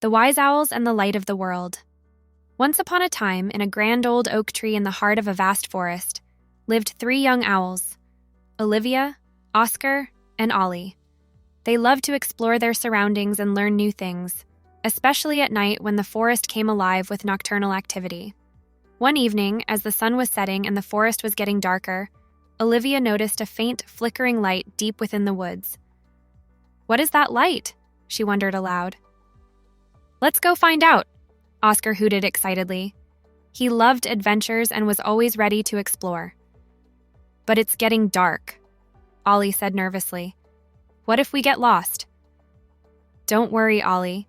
The Wise Owls and the Light of the World. Once upon a time, in a grand old oak tree in the heart of a vast forest, lived 3 young owls, Olivia, Oscar, and Ollie. They loved to explore their surroundings and learn new things, especially at night when the forest came alive with nocturnal activity. One evening, as the sun was setting and the forest was getting darker, Olivia noticed a faint, flickering light deep within the woods. "What is that light?" she wondered aloud. "Let's go find out," Oscar hooted excitedly. He loved adventures and was always ready to explore. "But it's getting dark," Ollie said nervously. "What if we get lost?" "Don't worry, Ollie,"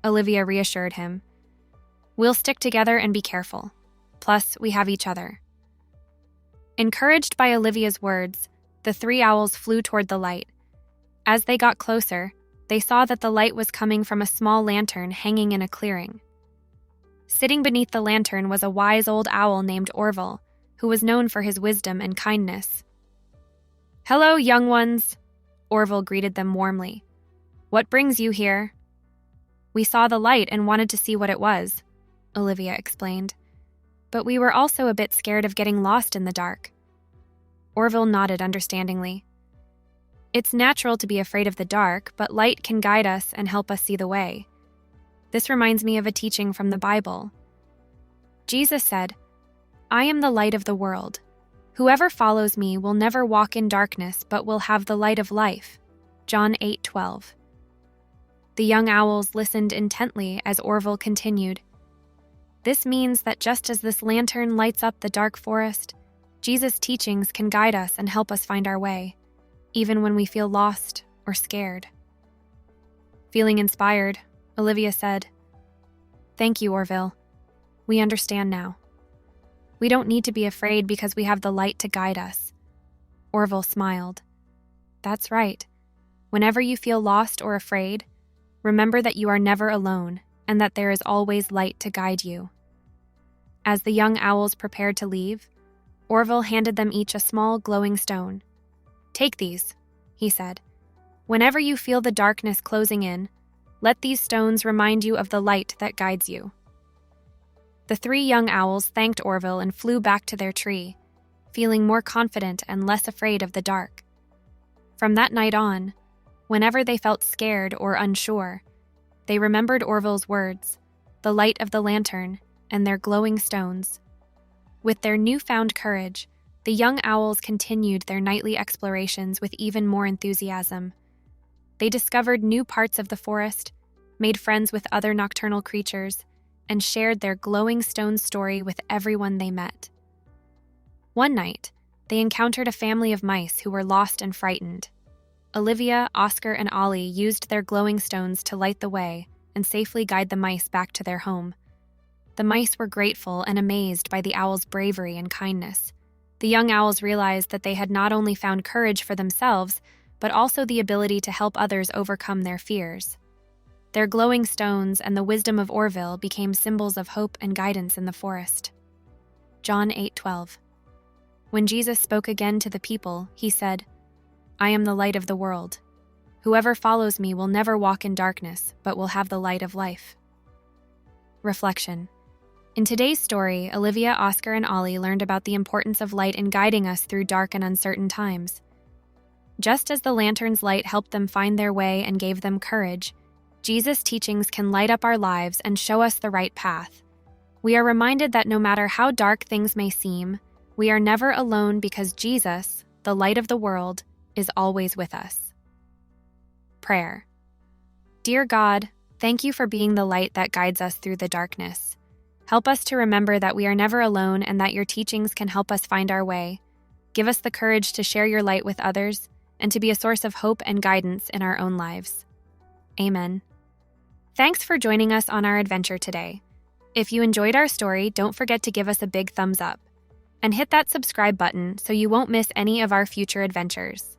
Olivia reassured him. "We'll stick together and be careful. Plus, we have each other." Encouraged by Olivia's words, the 3 owls flew toward the light. As they got closer, they saw that the light was coming from a small lantern hanging in a clearing. Sitting beneath the lantern was a wise old owl named Orville, who was known for his wisdom and kindness. "Hello, young ones," Orville greeted them warmly. "What brings you here?" "We saw the light and wanted to see what it was," Olivia explained. "But we were also a bit scared of getting lost in the dark." Orville nodded understandingly. "It's natural to be afraid of the dark, but light can guide us and help us see the way. This reminds me of a teaching from the Bible. Jesus said, 'I am the light of the world. Whoever follows me will never walk in darkness but will have the light of life.' John 8:12. The young owls listened intently as Orville continued. "This means that just as this lantern lights up the dark forest, Jesus' teachings can guide us and help us find our way, even when we feel lost or scared." Feeling inspired, Olivia said, "Thank you, Orville. We understand now. We don't need to be afraid because we have the light to guide us." Orville smiled. "That's right. Whenever you feel lost or afraid, remember that you are never alone and that there is always light to guide you." As the young owls prepared to leave, Orville handed them each a small glowing stone. "Take these," he said. "Whenever you feel the darkness closing in, let these stones remind you of the light that guides you." The 3 young owls thanked Orville and flew back to their tree, feeling more confident and less afraid of the dark. From that night on, whenever they felt scared or unsure, they remembered Orville's words, the light of the lantern, and their glowing stones. With their newfound courage, the young owls continued their nightly explorations with even more enthusiasm. They discovered new parts of the forest, made friends with other nocturnal creatures, and shared their glowing stone story with everyone they met. One night, they encountered a family of mice who were lost and frightened. Olivia, Oscar, and Ollie used their glowing stones to light the way and safely guide the mice back to their home. The mice were grateful and amazed by the owls' bravery and kindness. The young owls realized that they had not only found courage for themselves, but also the ability to help others overcome their fears. Their glowing stones and the wisdom of Orville became symbols of hope and guidance in the forest. John 8:12. When Jesus spoke again to the people, he said, "I am the light of the world. Whoever follows me will never walk in darkness, but will have the light of life." Reflection. In today's story, Olivia, Oscar, and Ollie learned about the importance of light in guiding us through dark and uncertain times. Just as the lantern's light helped them find their way and gave them courage, Jesus' teachings can light up our lives and show us the right path. We are reminded that no matter how dark things may seem, we are never alone because Jesus, the light of the world, is always with us. Prayer. Dear God, thank you for being the light that guides us through the darkness. Help us to remember that we are never alone and that your teachings can help us find our way. Give us the courage to share your light with others and to be a source of hope and guidance in our own lives. Amen. Thanks for joining us on our adventure today. If you enjoyed our story, don't forget to give us a big thumbs up and hit that subscribe button so you won't miss any of our future adventures.